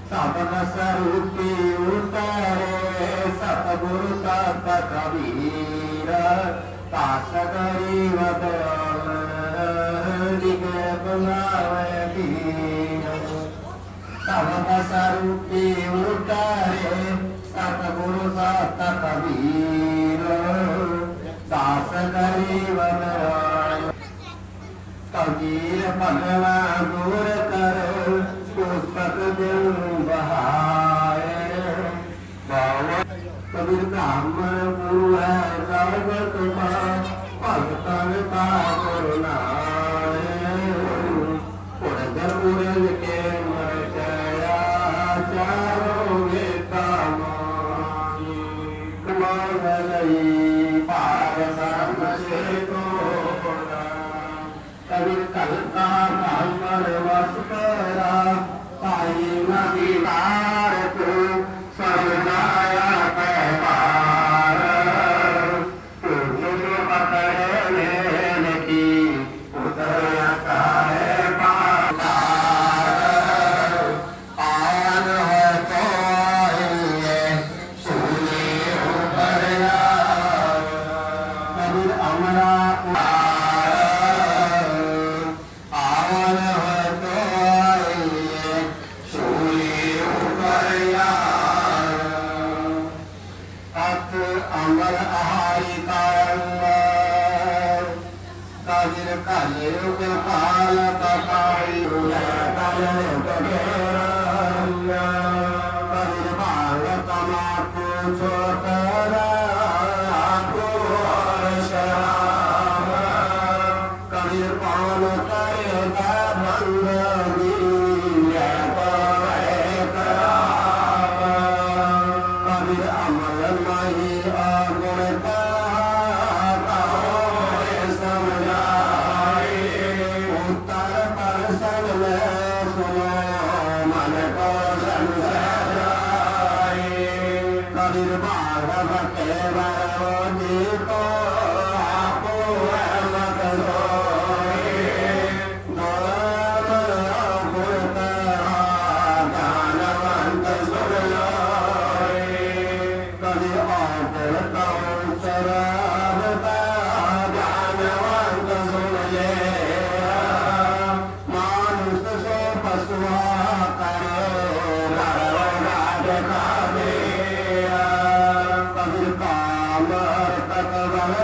सबन स्वरूपी उतारे सतगुरु तत् कबीर पास गरीब सबन स्वरूपी उतारे सतगुरु तत् कबीर दास गरीब कबीर भगवा दूर करो पुस्तक दिल बहाए कबीर ब्राह्मण गुरु है जगत भगतन का करुणाए उड़गल उड़ल के मर गया चारों वेता मांगी पार से को कबीर कलता कामर वस करा पाई नदी तार को सब जाया पैपार तुझे पकड़ने की उतर है पार आन है तो ये सुने ऊपर कबीर अमरा अमल आहारी काजिर काले काल कपाई काले काजिर बाल तमाकू छोटरा कबीर पान करे बंदगी कबीर अमल नहीं कबीर बाग के जी को आपो मत सोए ज्ञानवंत सुन लोए कबीर ज्ञानवंत सुन ले मानुष से पशुआ करे कबीर कामर तक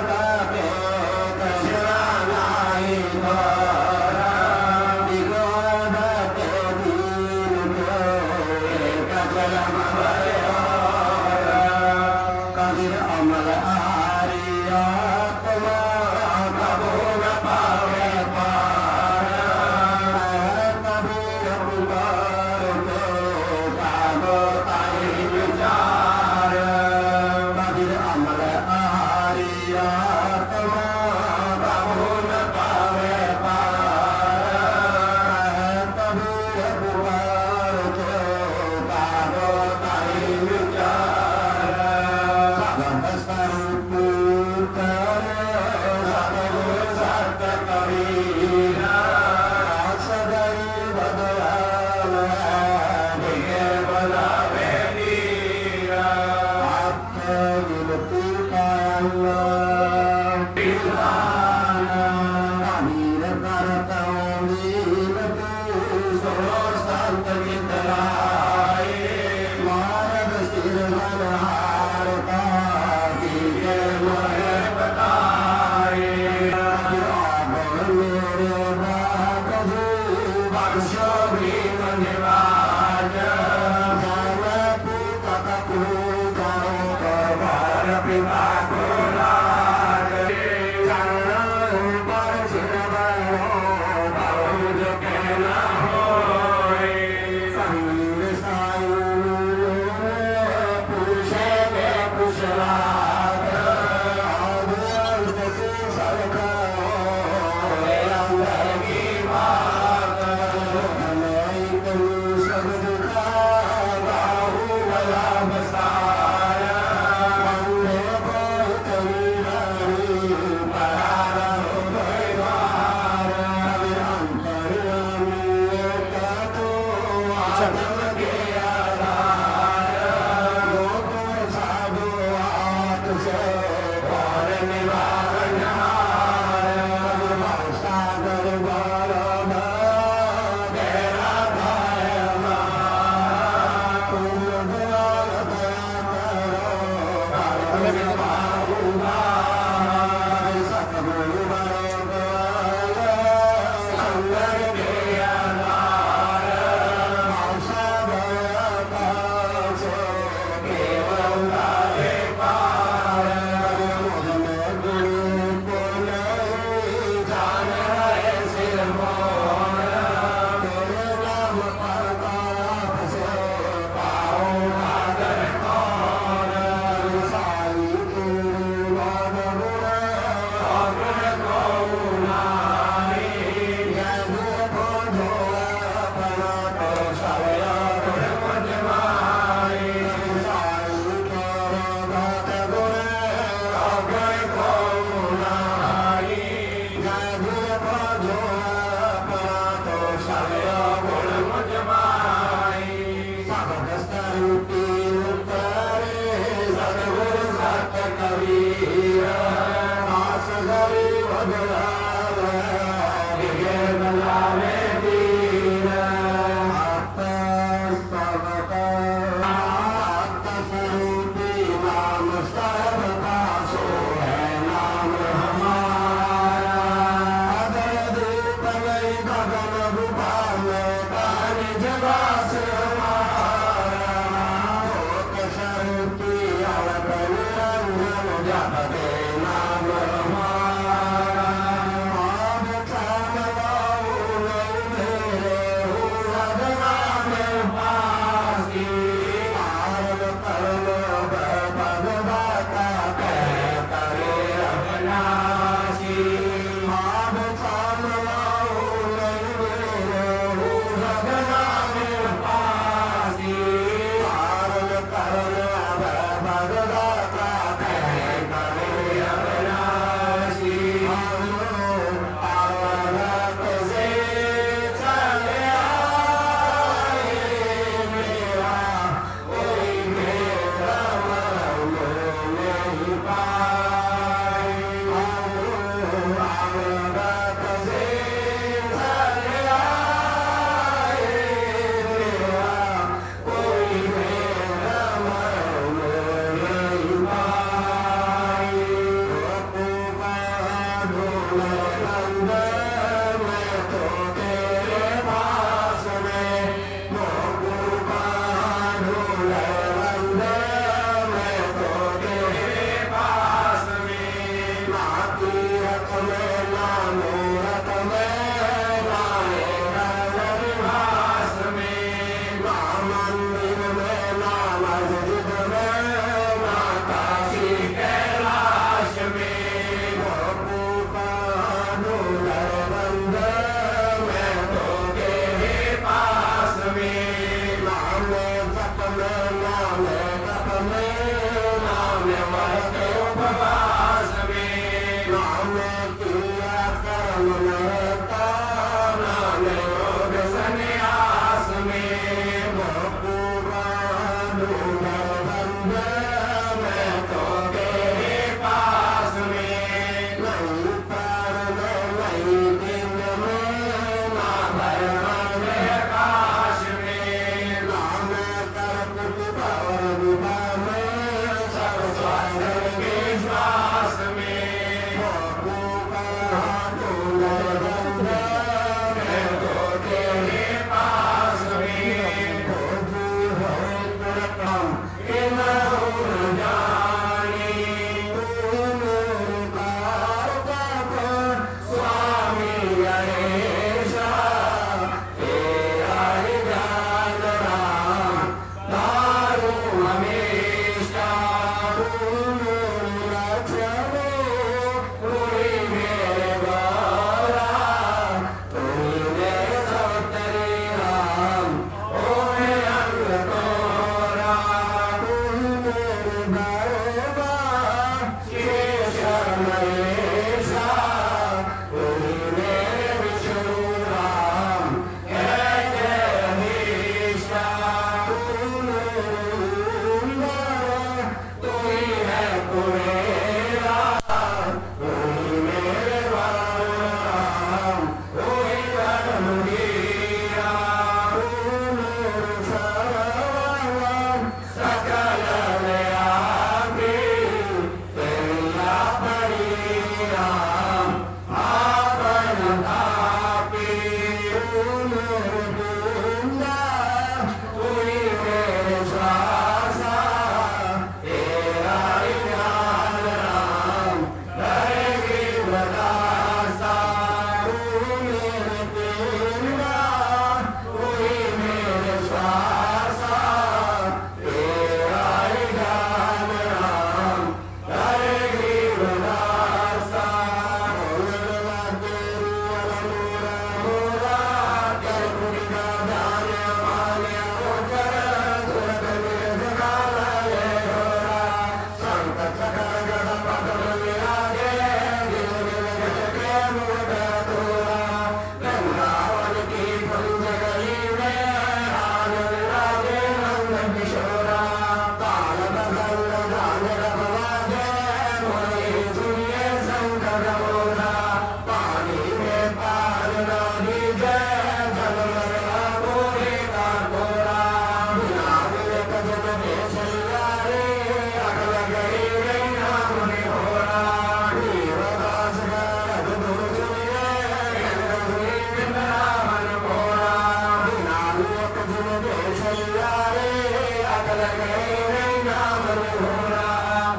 तारे अकल गए नाम होरा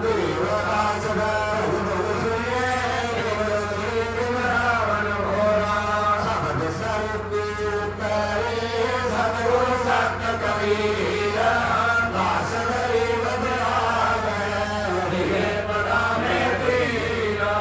देव आसगर रावण होरा शब्द सर्पी करे सतगुरु सत्य कबीरा दास गरीब दयाल है बड़ा में तेरा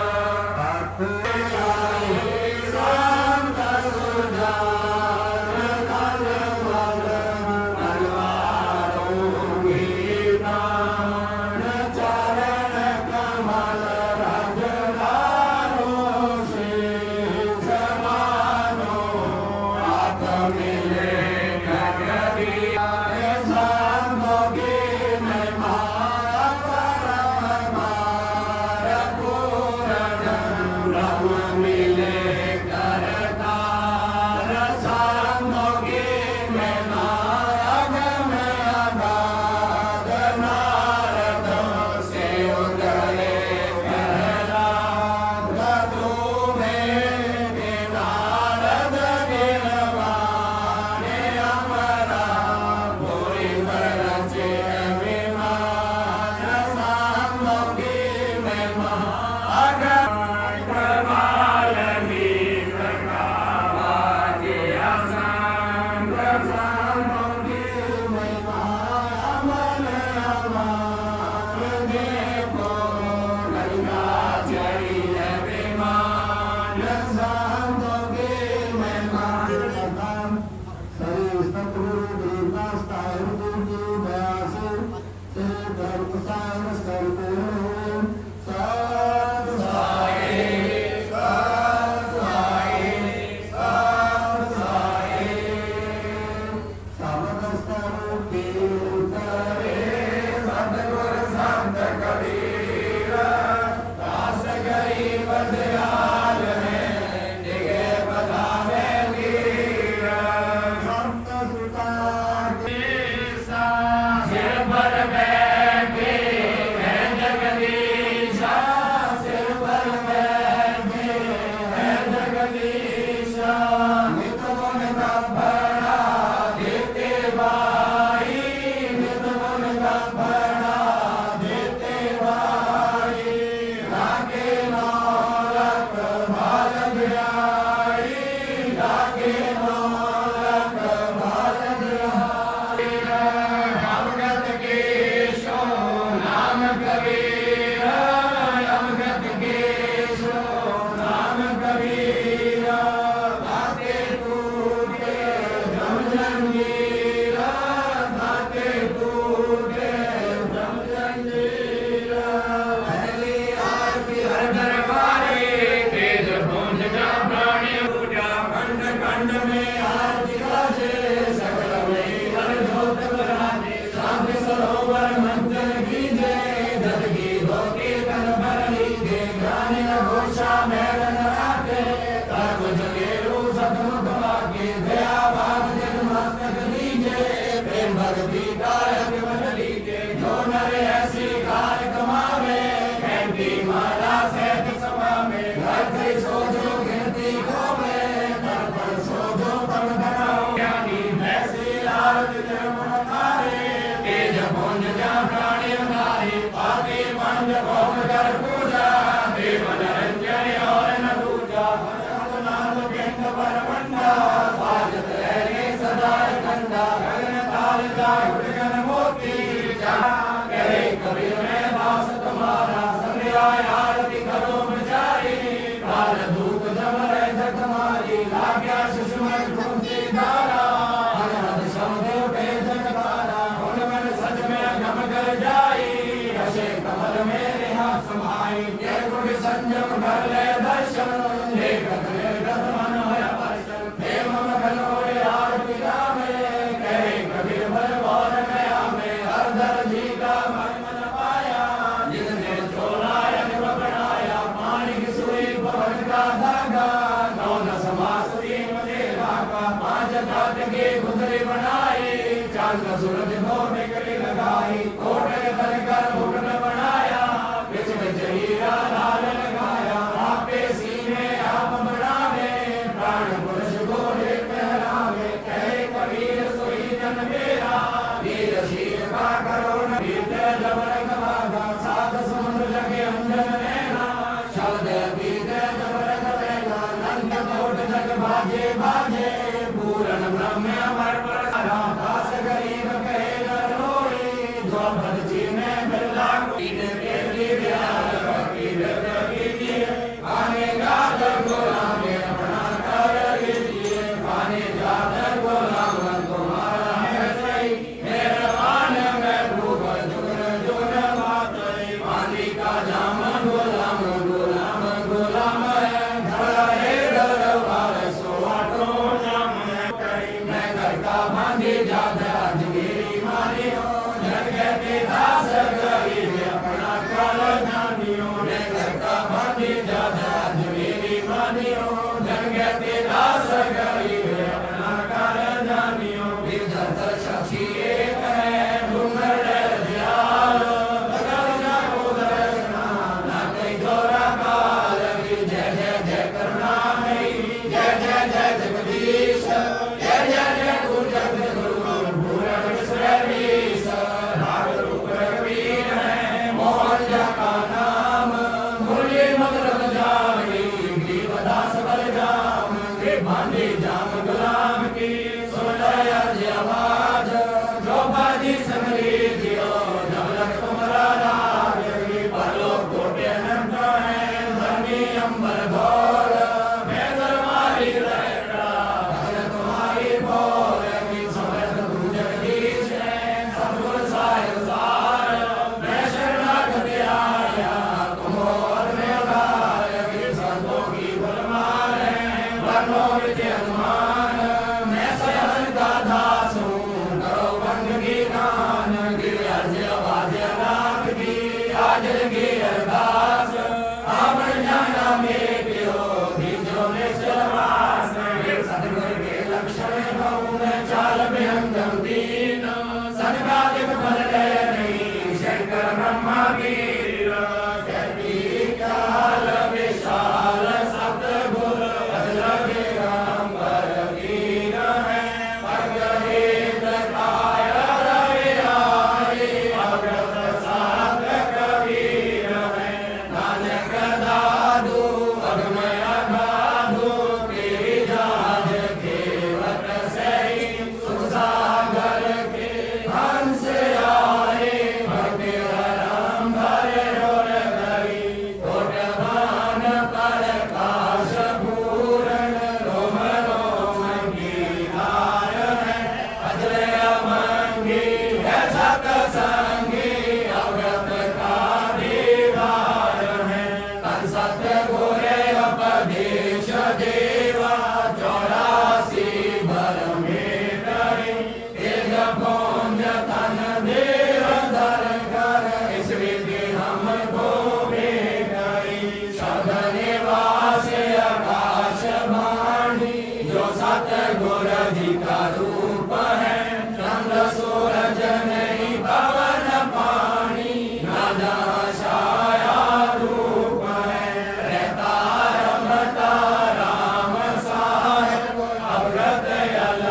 सत्संगी अव्रत का दीवार है। तन सतगुर उपदेश देवा 84 भर में करे। तेज पुंज तन देव धर कर इस विधि हमको में करी। शब्द निवास आकाश वाणी जो सतगुर जी का रूप है। चंद्र सूरज नहीं पवन पानी न जहाँ छाया रूप है। रहता रमता राम साहेब अव्रत यल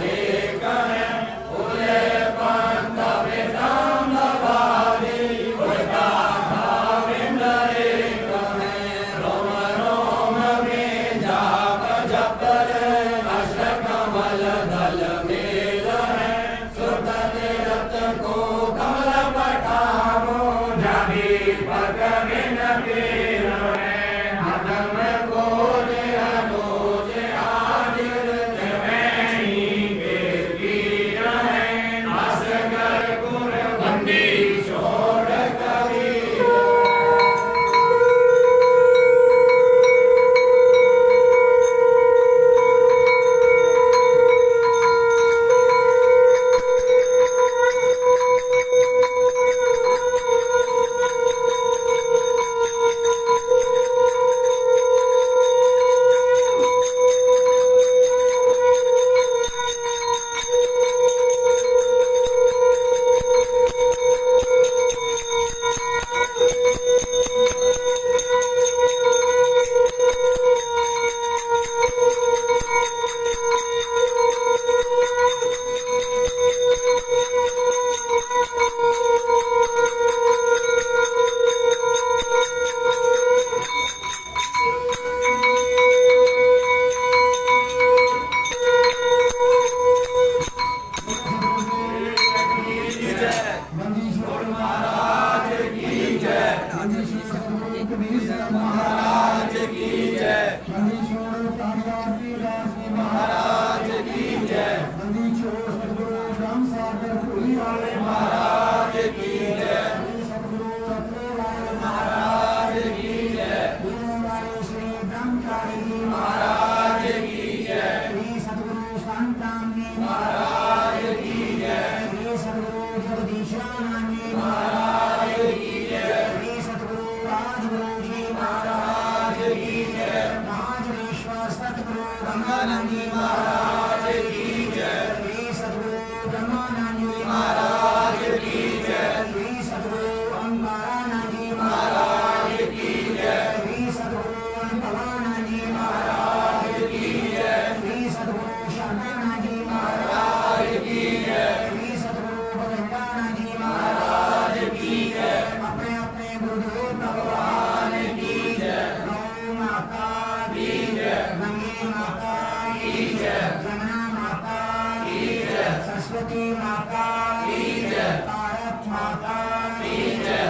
लेख है। उले पंथ वेदांत वाली उल्टा भाविंद एक है। रोम रोम में जाप जप अष्ट कमल दल मेल है। सुत तीरथ को कमल पठावो जाभी पग बिन पीर है। अधम को अनोज हाजिर त्रिवेणी के पीर है। असगर गुर बंदी छोड़ कबीर। महाराज की जय। महाराज की जय। महाराज की जय। महाराज की जय। महाराज की जय। महाराज की जय। महाराज की जय। महाराज की जय। ब्रह्मानंदी महाराज की जय। महाराज की जय। महाराज की जय। महाराज की जय। महाराज की जय। महाराज की जय। अपने अपने गुरुदेव भगवान की जय। माता की जय। गंगे माता की जय। जमुना माता की जय। सरस्वती माता की जय। तारक माता की जय।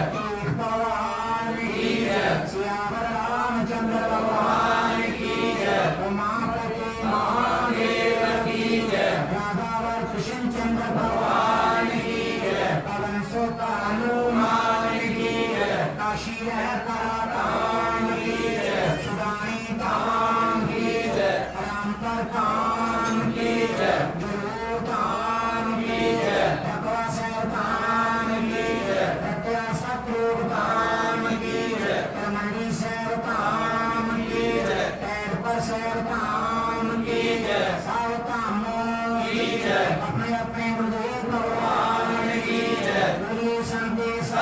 भगवान की जय। सियावर रामचंद्र भगवान की जय। उमापति महादेव की जय। राधावर कृष्ण चंद्र भगवान की जय। पवन सुत हनुमान की जय। काशी रहता राम की जय। सुदानी धाम की जय। राम पर काम की जय। गुरु धाम की जय। भगवत धाम की जय। प्रत्या सतगुरु धाम की जय। मंडी शहर धाम की जय। पैर पर शहर धाम की जय। सावधामों की जय। अपने अपने गुरुदेव भगवान की जय। गुरु संदेश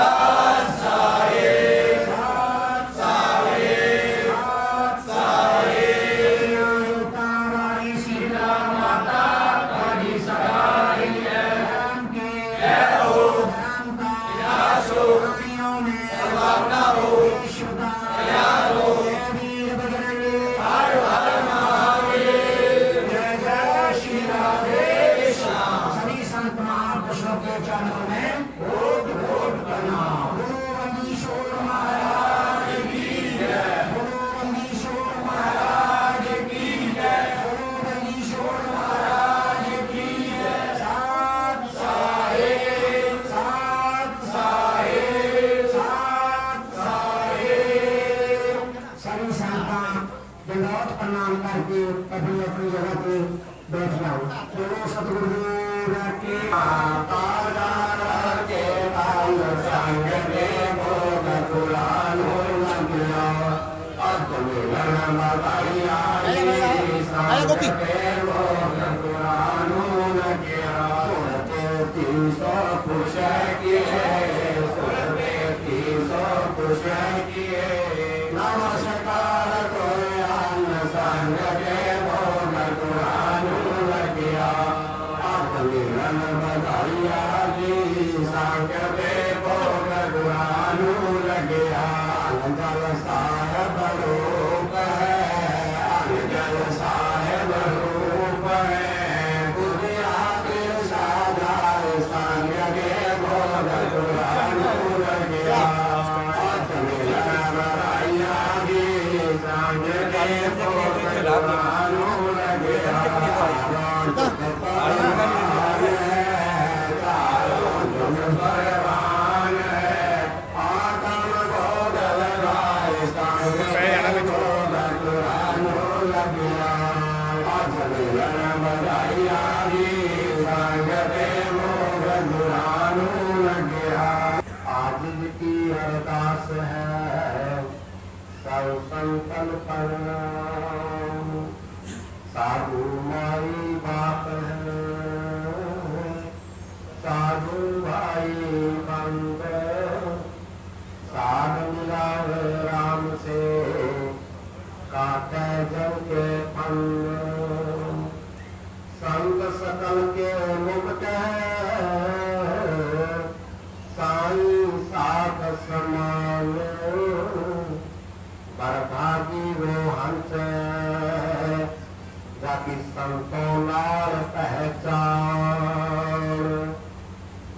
आया गोपी नमस्कार संग मिलन बधाइया जी संग भोग गुरानु लगिया जल साहेब रूप है जल साहेब रूप है बुधिया के साधार संग भोग गुरानु लगिया मिलन बधाइया जी संग भोग गुरानु लगिया आज की अरदास है सब संतन प्रणाम साधु माई बाप है साधु भाई बंद साध मिलावे राम से काटे जल के पंग संत सकल के मुक्त साई साथ समान बरभागी वो हंस जाति संतों नार पहचान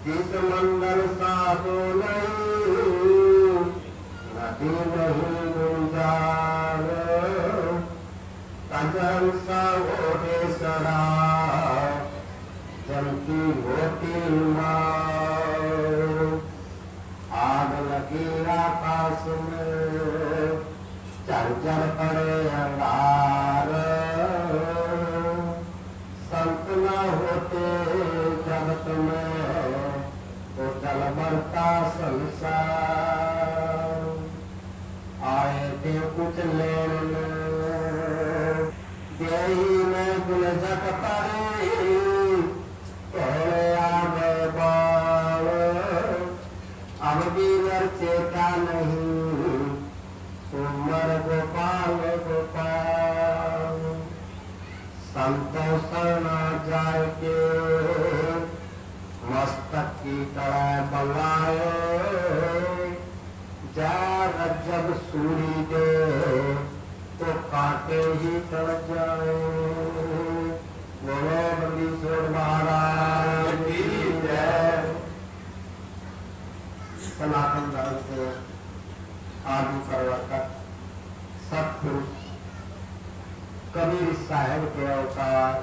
जिस मंडल साधु नहीं नदी नहीं गुंजार तजन सवोरे सरा जलती होती मार आग लगी आकाश में चर्चर पड़े अंगार संत न होते जगत में तो जल मरता संसार आए थे कुछ लेने देही में गुल जग पड़े तोड़े आगे बाल अब भी नर चेता नहीं सुमर गोपाल गोपाल संतोष न जाए के मस्तक की तरह बल्लाए जा जब सूरी दे तो काटे ही चढ़ जाए बोलो बंदीश्वर महाराज की जय। सनातन धर्म के आदि प्रवर्तक सतपुरुष कबीर साहेब के अवतार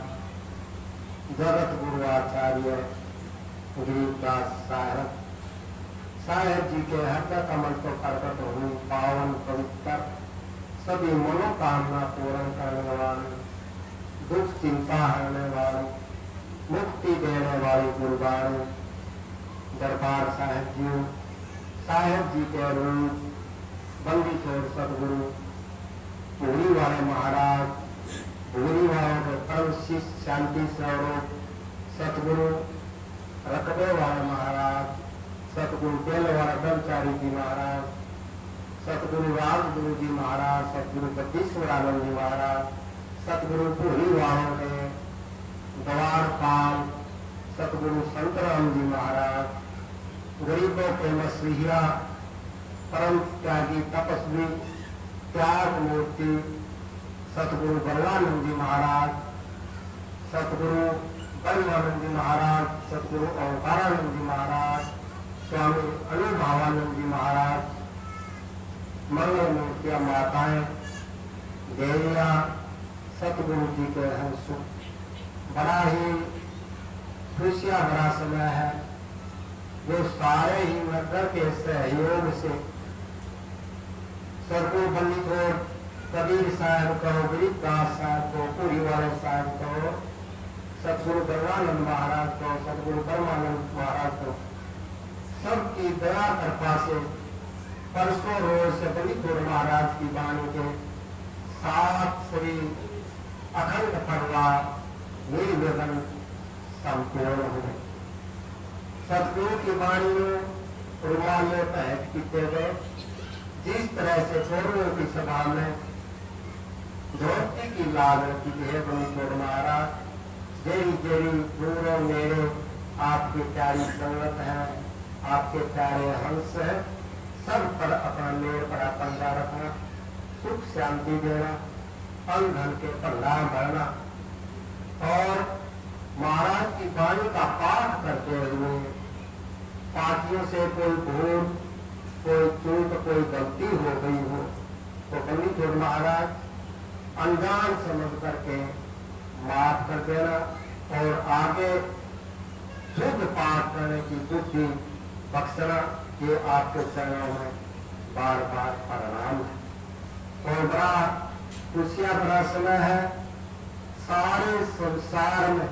जगत गुरु आचार्य गिरिदास साहेब साहेब जी के हृदय कमल को प्रकट हुई पावन पवित्र सभी मनोकामना पूर्ण करने वाले दुख चिंता हरने वाली मुक्ति देने वाली गुरुवाणी दरबार साहेब जी के रूप बंदी छोड़ सतगुरु पूरी वाले महाराज पूरी वालों के परम शिष्य शांति स्वरूप सतगुरु रकबे वाले महाराज सतगुरु बेल वाला ब्रह्मचारी जी महाराज सतगुरु राजगुरु जी महाराज सतगुरु बद्रीश्वरानंद जी महाराज सतगुरु पूरी वालों के द्वारपाल सतगुरु संतराम जी महाराज गरीबों के मसीहा परम त्यागी तपस्वी त्याग मूर्ति सतगुरु बलवानंद जी महाराज सतगुरु ब्रह्मानंद जी महाराज सतगुरु ओंकारानंद जी महाराज स्वामी अनुभावानंद जी महाराज मंगल मूर्तियां माताएं देवियां सतगुरु जी के हैं सुख बड़ा ही खुशियां भरा समय है वो सारे ही नगर के सहयोग से सदगुरु बंदी को कबीर साहब कहो गिरिदास साहब को पूरी वाले साहब को सतगुरु ब्रह्मानंद महाराज को सतगुरु ब्रह्मानंद महाराज को सबकी दया कृपा से परसों रोज से बड़ी गुरु महाराज की वाणी के सात श्री अखंड परिवार निर्विघ्न संपूर्ण हुए। सतगुरु की वाणी में रुमाले भेंट किए गए। जिस तरह से छोरों की सभा में धोती की लाल की है बनी महाराज, जेरी जेरी दूरों मेरे आपके प्यारी संगत है, आपके प्यारे हंस है, सब पर अपना मेर बड़ा पंजा रखना, सुख शांति देना, अन्न धन के भंडार भरना और महाराज की वाणी का पाठ करते हुए पार्टियों से कोई भूल, कोई चूक, कोई गलती हो गई हो तो पंडित और महाराज अनजान समझ करके माफ कर देना और आगे शुद्ध पाठ करने की बुद्धि बख्शना, ये आपके चरणों में बार बार प्रणाम है। और बड़ा खुशियां भरा समय है। सारे संसार में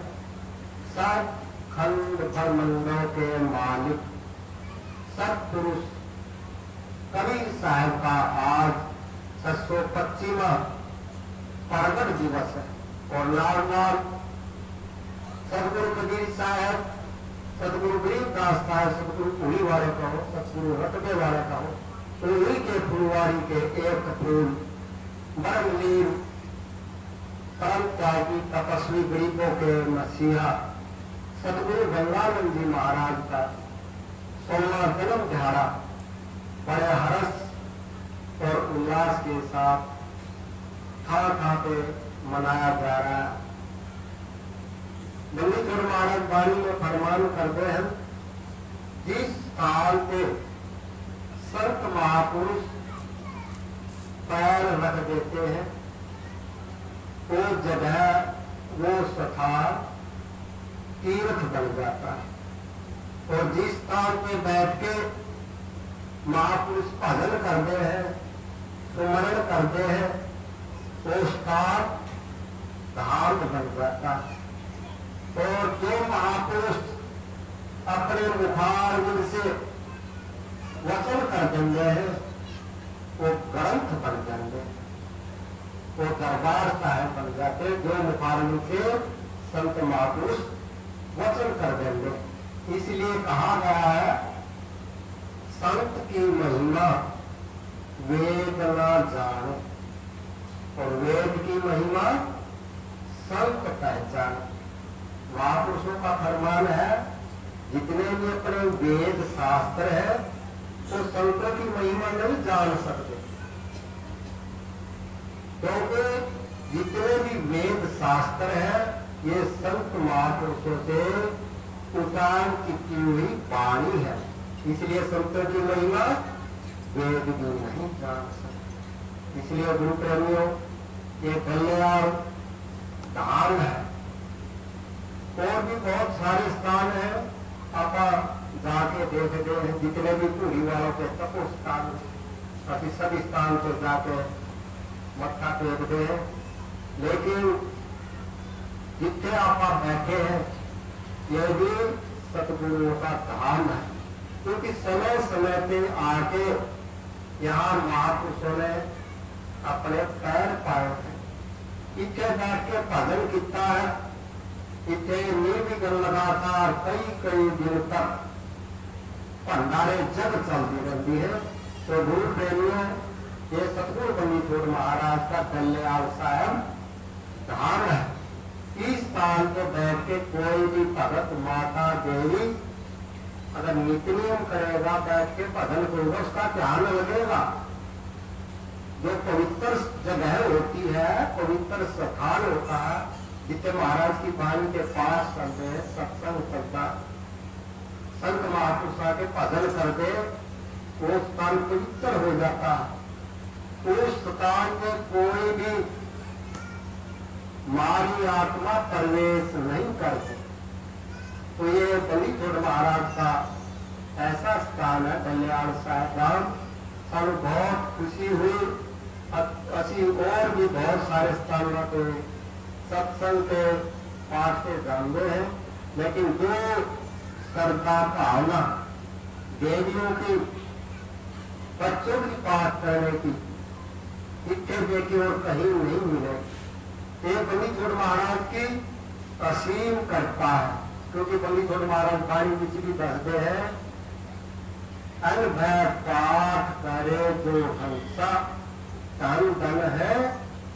सब खंड ब्रह्मंडों के मालिक सत्पुरुष कबीर साहब का आज 725वां प्रगट दिवस है और लाल लाल सतगुरु कबीर साहब, सतगुरु गरीबदास साहब, सतगुरु पूरी वाले का हो, सतगुरु रटके वाले का हो, उन्हीं के फुलवारी के एक फूल बरमलीन परम त्यागी तपस्वी गरीबों के मसीहा सतगुरु गंगानंद जी महाराज का 16वां जन्म दिहाड़ा बड़े हर्ष और उल्लास के साथ था पे मनाया जा रहा है। बंदीछोड़ महाराज वाणी में फरमान करते हैं, जिस काल पे संत महापुरुष पैर रख देते हैं वो जगह, वो स्थान तीर्थ बन जाता है। और जिस स्थान पे बैठ के महापुरुष भजन करते हैं, सुमरण करते हैं, वो स्थान धाम बन जाता है। और जो महापुरुष अपने मुखारविंद से वचन कर देंगे हैं वो ग्रंथ बन जाएंगे, वो दरबार साहब बन जाते। जो मुखारविंद से संत महापुरुष वचन कर देंगे। इसलिए कहा गया है संत की महिमा वेद न जाने और वेद की महिमा संत पहचान। महापुरुषों का फरमान है, जितने भी अपने वेद शास्त्र है वो संतों की महिमा नहीं जान सकते, क्योंकि जितने भी वेद शास्त्र है ये संत महापुरुषों से उतार की हुई वाणी है। इसलिए संतों की महिमा वेद भी नहीं जान सकते। इसलिए गुरु प्रेमियों, ये कल्याण धाम है। और भी बहुत सारे स्थान है, आप जाके देखते हैं, जितने भी पूरी वालों के तपो स्थान, अभी सभी स्थान पे जाके मत्था टेकते हैं। लेकिन जितने आप बैठे हैं ये भी सतगुरुओं का धाम है, क्योंकि समय समय पे आके यहाँ महापुरुषों ने अपने पैर पाए हैं। इतने बैठ के भजन किया है, इतने निर्विघ्न लगातार कई दिन तक भंडारे जग चलती रहती है। तो गुरु प्रेमियों, ये सतगुरु बंदीछोड़ महाराज का कल्याण साहब धाम है। इस स्थान पे बैठ के कोई भी भगत माता देवी अगर नित्य नियम करेगा, बैठ के भजन करेगा, उसका ध्यान लगेगा। जो पवित्र जगह होती है, पवित्र स्थान होता है, जितने महाराज की वाणी के पास चलते हैं, सत्संग चलता, संत महापुरुषा के भजन करते, वो स्थान पवित्र हो जाता है। उस स्थान में कोई भी मारी आत्मा प्रवेश नहीं करती। तो ये बंदीछोड़ महाराज का ऐसा स्थान है कल्याण साहब धाम। सब बहुत खुशी हुई। असी और भी बहुत सारे स्थानों पे सत्संग के पाठ से जानते हैं, लेकिन जो श्रद्धा भावना देवियों की, बच्चों की पाठ करने की, इतने बेटी और कहीं नहीं मिले। ये बंदी छोड़ महाराज की असीम कृपा है, क्योंकि बंदी छोड़ महाराज बाणी बीच भी दसते हैं, अन भय पाठ करे जो हंसा, धन धन है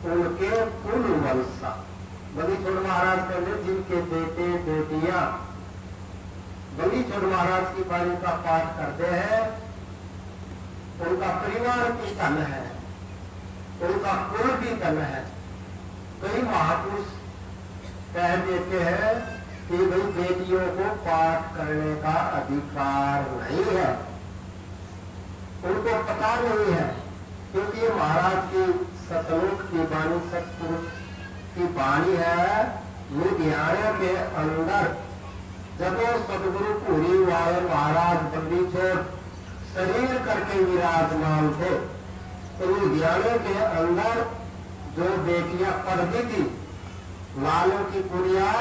उनके कुल वंशा। बंदी छोड़ महाराज कहते जिनके बेटे बेटियां बंदी छोड़ महाराज की बाणी का पाठ करते हैं, उनका परिवार भी धन है, उनका कुल भी धन है। कई महापुरुष कह देते हैं कि भाई बेटियों को पाठ करने का अधिकार नहीं है, उनको पता नहीं है, क्योंकि ये महाराज की सतलोक की वाणी सतपुरुष की वाणी है। लुधियाने के अंदर जब सदगुरु पूरी वाले महाराज बंदी छोड़ शरीर करके विराजमान थे, तो लुधियाने के अंदर जो बेटियां पढ़ती थी, लालों की कुड़िया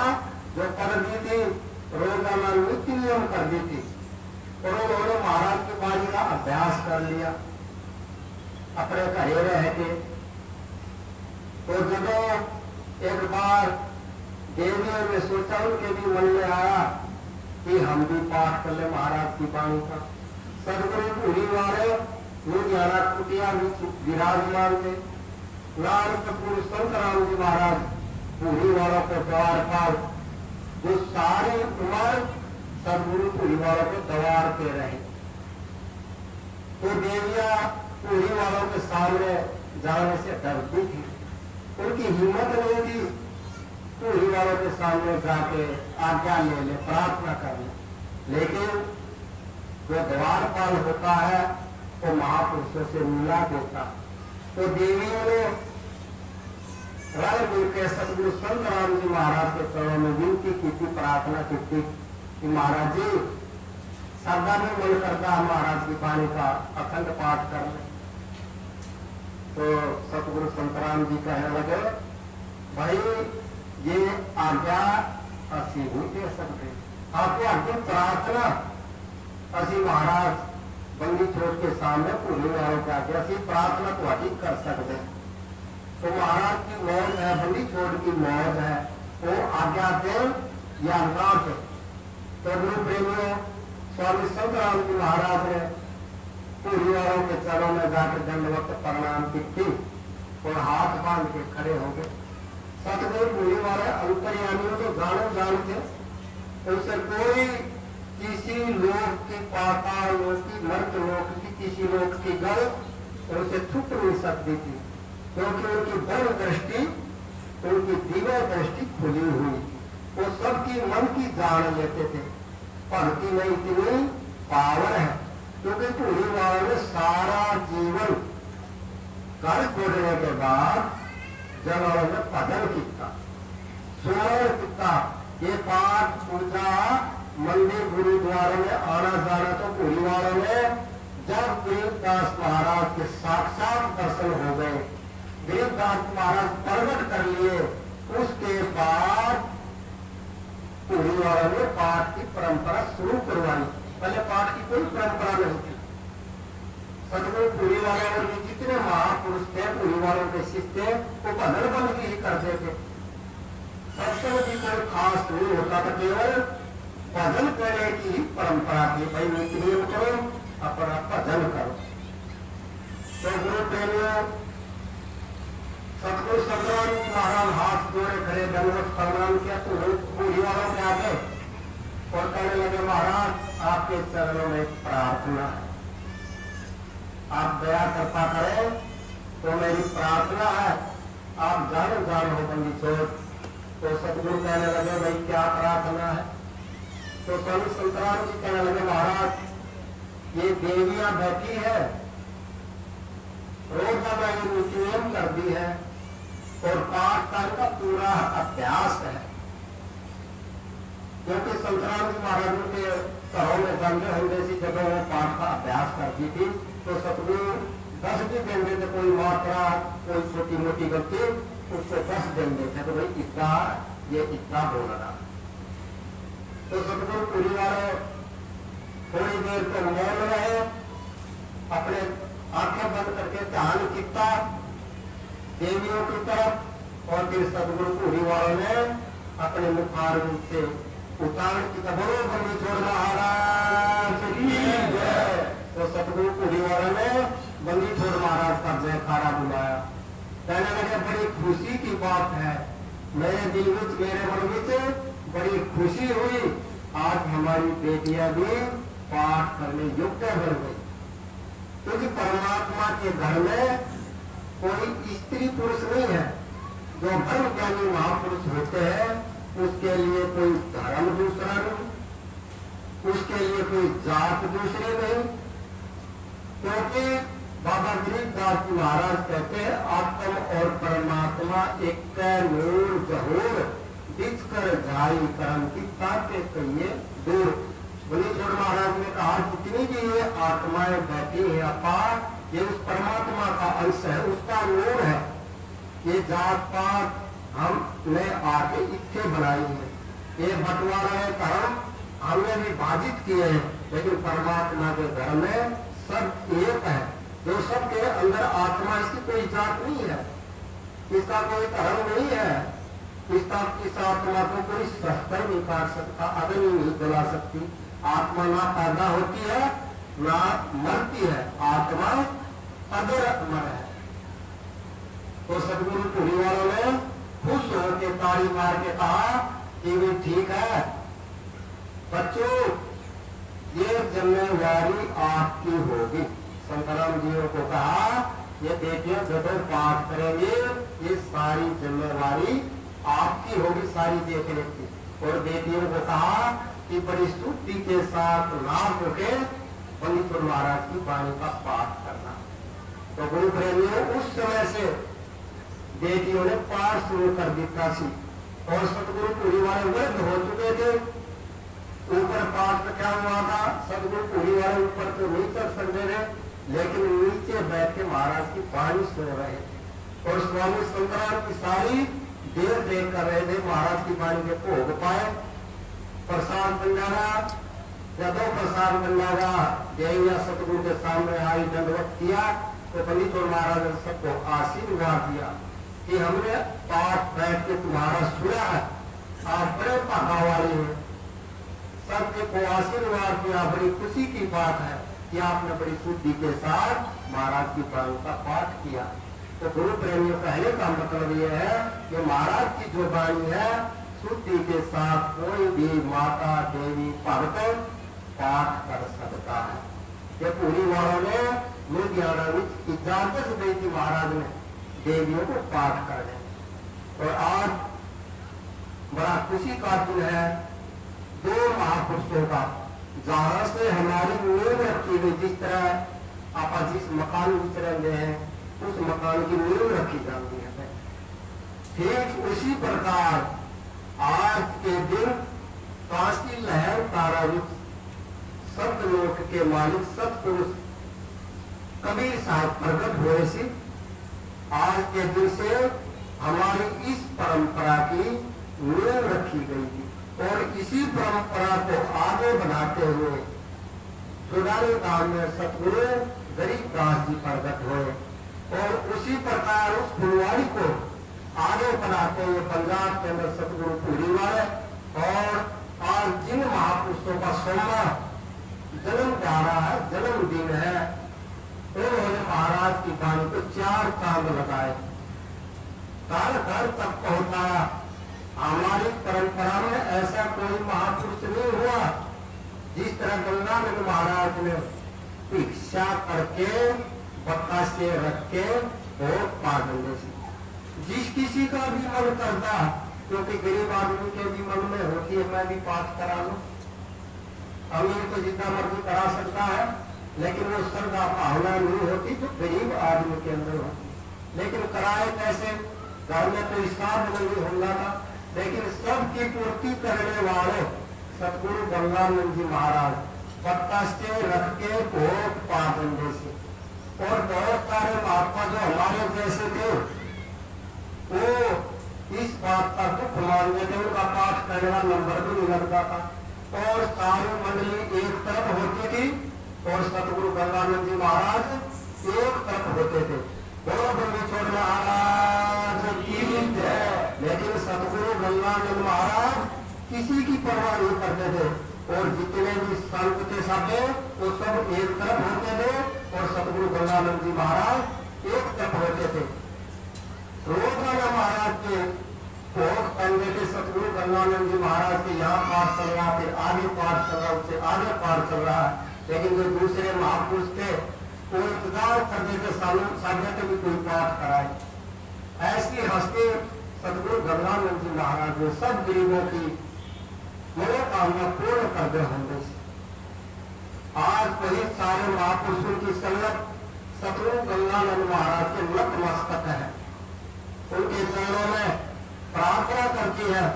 जो पढ़ती थी, रोजाना नित्य नियम करती थी, और उन्होंने महाराज की वाणी का अभ्यास कर लिया अपने घरे रह के। तो जब एक बार देवियों ने सोचा, उनके भी मन में आया कि हम भी पाठ कर ले महाराज की वाणी का। सदगुरु पूरी वाले लुधियाना कुटिया विराजमान थे। लाल कपूर संत राम जी महाराज पूरी वालों को द्वार पर जो सारी उम्र सदगुरु पूरी वालों को द्वार पे रहे। तो देवियां पूरी वालों के सामने जाने से डरती थी, उनकी हिम्मत नहीं थी पूरी वालों के सामने जाके आज्ञा ले ले, प्रार्थना कर ले। लेकिन जो द्वारपाल होता है वो महापुरुषों से मिला देता। तो देवियों ने रल मिलकर सतगुरु संत राम जी महाराज के चरणों में विनती की थी, प्रार्थना की थी कि महाराज जी सरदा में मन करता है महाराज की वाणी का अखंड पाठ कर ले। तो सतगुरु संत राम जी कहने लगे, भाई ये आज्ञा असी नहीं दे सकते, आपको आपकी प्रार्थना असी महाराज बंदी छोड़ के सामने पूरी वालों के आगे असी प्रार्थना तो अधिक कर सकते। तो महाराज की मौज है, बंदी छोड़ की मौज है, वो आज्ञा दे या ना दे। तो गुरु प्रेमियों स्वामी संत राम जी महाराज ने पूरी वालों के चरणों में जाकर दंडवत प्रणाम की थी और हाथ बांध के खड़े हो गए। सतगुरु पूरी वाले अंतर्यामियों तो जानो जानते, उनसे कोई किसी लोक की पाताल लोक की मर्द लोक की किसी लोक की गल उनसे छुप नहीं सकती थी, क्योंकि उनकी बड़ दृष्टि उनकी दिव्य दृष्टि खुली हुई, वो सबकी मन की जान लेते थे। भक्ति में इतनी पावर है, क्योंकि पूरी वालों ने सारा जीवन घर छोड़ने के बाद जब उन्होंने भजन किया, सुमरण किया, ये पाठ पूजा मंदिर गुरुद्वारे में आना जाना, तो पूरी वालों ने जब गरीबदास महाराज के साक्षात दर्शन हो गए, गरीबदास महाराज प्रकट कर लिए, उसके बाद पूरी वालों ने पाठ की परंपरा शुरू करवाई। पहले पाठ की कोई परंपरा नहीं थी। सदगुरु पूरी वालों के जितने महापुरुष थे पूरी वालों के शिष्य थे, वो भजन बंदगी ही करते थे। सत्संग की कोई खास नहीं होता था, केवल भजन करने की ही परंपरा थी। भाई नित्य करो, अपना भजन करो। तो गुरु प्रेमियों सतगुरु संतराम महाराज हाथ जोड़े खड़े दंडवत प्रणाम किया तो पूरी वालों के आगे और कहने लगे, महाराज आपके चरणों में प्रार्थना है, आप दया कृपा करें तो मेरी प्रार्थना है, आप जानो हो बंदी छोड़। तो सतगुरु कहने लगे, भाई क्या प्रार्थना है? तो स्वामी संतराम जी कहने लगे, महाराज ये देवियां बैठी है, रोजाना ये नियम कर दी है और पाठ का इनका पूरा अभ्यास है। क्योंकि संतराम जी महाराज के घरों में गंगे होंगे सी जब वो पाठ का अभ्यास करती थी, तो सतगुरु 10 भी दिन देते, कोई मात्रा कोई छोटी मोटी गलती उसको 10 दिन देते, तो भाई इतना ये इतना बोलना। तो सतगुरु पूरी वाले थोड़ी देर तो मौन रहे, अपने आंखें बंद करके ध्यान किया देवियों की तरफ और फिर सतगुरु पूरी वालों ने अपने मुखार से उतार की बोलो बंदी छोड़ महाराज की जय। तो सतगुरु पूरी वालों ने बंदी छोड़ महाराज का जयकारा बुलाया। कहने लगे बड़ी खुशी की बात है, मेरे दिल में मेरे मन में बड़ी खुशी हुई, आज हमारी बेटियां भी पाठ करने योग्य बन गई। क्योंकि परमात्मा के घर में कोई स्त्री पुरुष नहीं है। जो ब्रह्म ज्ञानी महापुरुष होते हैं उसके लिए कोई धर्म दूसरा नहीं, उसके लिए कोई जात दूसरी नहीं। क्योंकि बाबा गरीबदास जी महाराज कहते हैं आत्म और परमात्मा एक नूर जहूर दिख कर जाई कर्म की ताके कहिए दूर। बोली छोड़ महाराज ने कहा जितनी भी ये आत्माएं बैठी है अपार, ये उस परमात्मा का अंश है, उसका नूर है। ये जात पात हमने आके इतने बनाई है, ये बंटवारा धर्म हमने विभाजित किए हैं, लेकिन परमात्मा के घर में सब एक है। जो सबके अंदर आत्मा, इसकी कोई जात नहीं है, इसका कोई धर्म नहीं है, इस आत्मा को कोई शस्त्र नहीं काट सकता, अग्नि नहीं जला सकती। आत्मा ना पैदा होती है ना मरती है, आत्मा अदर अमर है। तो सतगुरु पुरी वालों ने खुश होकर ताली मार के कहा कि भी ठीक है बच्चों, ये जिम्मेवारी आपकी होगी। संतराम जियों को कहा ये बेटियां जब पाठ करेंगे ये सारी जिम्मेवारी आपकी होगी, सारी देखने की। और बेटियों को कहा कि बड़ी शुद्धि के साथ नाम होके पंडित महाराज की वाणी का पाठ करना। तो गुरु प्रेमियों उस समय से बेटियों ने पाठ शुरू कर दिया थी और सतगुरु पूरी वाले वृद्ध हो चुके थे। ऊपर पाठ क्या हुआ था, सतगुरु पूरी वाले ऊपर तो नहीं चढ़ सकते थे, लेकिन नीचे बैठ के महाराज की वाणी सुन रहे थे। और स्वामी संतराम की सारी देर देख कर रहे थे महाराज की वाणी के भोग पाए। प्रसाद बन जाना, जब प्रसाद बन जाएगा जय सतगुरु के सामने आई दंडवत किया तो पंडित और महाराज ने सबको आशीर्वाद दिया कि हमने पाठ बैठ के तुम्हारा सुना है, आप बड़े भागा वाले हैं। सबके को आशीर्वाद दिया, बड़ी खुशी की बात है कि आपने बड़ी शुद्धि के साथ महाराज की वाणी का पाठ किया। तो गुरु प्रेमियों कहने का मतलब यह है कि महाराज की जो वाणी है शुद्धि के साथ कोई भी माता देवी भक्त पाठ कर सकता है। ये पूरी वालों ने लुधियाना में इजाजत दी थी महाराज ने देवियों को पाठ करने। और आज बड़ा खुशी का दिन है दो महापुरुषों का, जहां से हमारी नींव रखी गई। जिस तरह आप जिस मकान में रहते हैं उस मकान की नींव रखी जाती है, ठीक उसी प्रकार आज के दिन काशी लहर तारावित सतलोक के मालिक सतपुरुष कबीर साहब प्रकट हुए सी। आज के दिन से हमारी इस परंपरा की नींव रखी गई थी और इसी परंपरा को आगे बढ़ाते हुए सुधारी गांव में सतगुरु गरीबदास जी प्रकट हुए और उसी प्रकार उस फुलवाड़ी को आगे बढ़ाते हुए पंजाब के अंदर सतगुरु पूरी वाले। और आज जिन महापुरुषों का सोमवार जन्म जा रहा है, जन्मदिन है, उन्होंने महाराज की वाणी को 4 चांद लगाए, घर घर तक पहुंचाया। हमारी परंपरा में ऐसा कोई महापुरुष नहीं हुआ जिस तरह गंगानंद महाराज ने भिक्षा करके बतासे रख के और पागल से जिस किसी का भी मन करता, क्योंकि गरीब आदमी के भी मन में होती है मैं भी पाठ करा लूं। अमीर तो जितना मर्जी करा सकता है, लेकिन वो श्रद्धा भावना नहीं होती जो गरीब आदमी के अंदर होती। लेकिन कराए कैसे, घर में कोई साध नहीं होगा था, लेकिन सबकी पूर्ति करने वाले सतगुरु गंगानंद जी महाराज पत्ता से रख के भोग पागल से। और बहुत सारे महात्मा जो हमारे जैसे थे वो इस बात का दुख मानते थे, उनका पाठ करने का नंबर भी नहीं लगता था। और सारी मंडली एक तरफ होती थी और सतगुरु गंगानंद जी महाराज एक तरफ होते थे। बोलो बंदी छोड़ महाराज ब्रह्मानंद महाराज किसी की परवाह नहीं करते थे और जितने भी संत थे साथे वो सब एक तरफ होते थे और सतगुरु गंगानंद जी महाराज एक तरफ होते थे। रोजाना महाराज के भोग तंगे के सतगुरु गंगानंद जी महाराज के यहाँ पाठ चल रहा, फिर आगे पाठ चल रहा, उससे आगे पाठ चल रहा है, लेकिन जो दूसरे महापुरुष थे वो इंतजार करते थे सामने भी कोई पाठ कराए। ऐसी हस्ती सतगुरु गंगानंद जी महाराज ने सब गरीबों की मनोकामना पूर्ण कर दे होंगे। आज वही सारे महापुरुषों की संगत सतगुरु गंगानंद महाराज के नतमस्तक है, उनके चरणों में प्रार्थना करती है,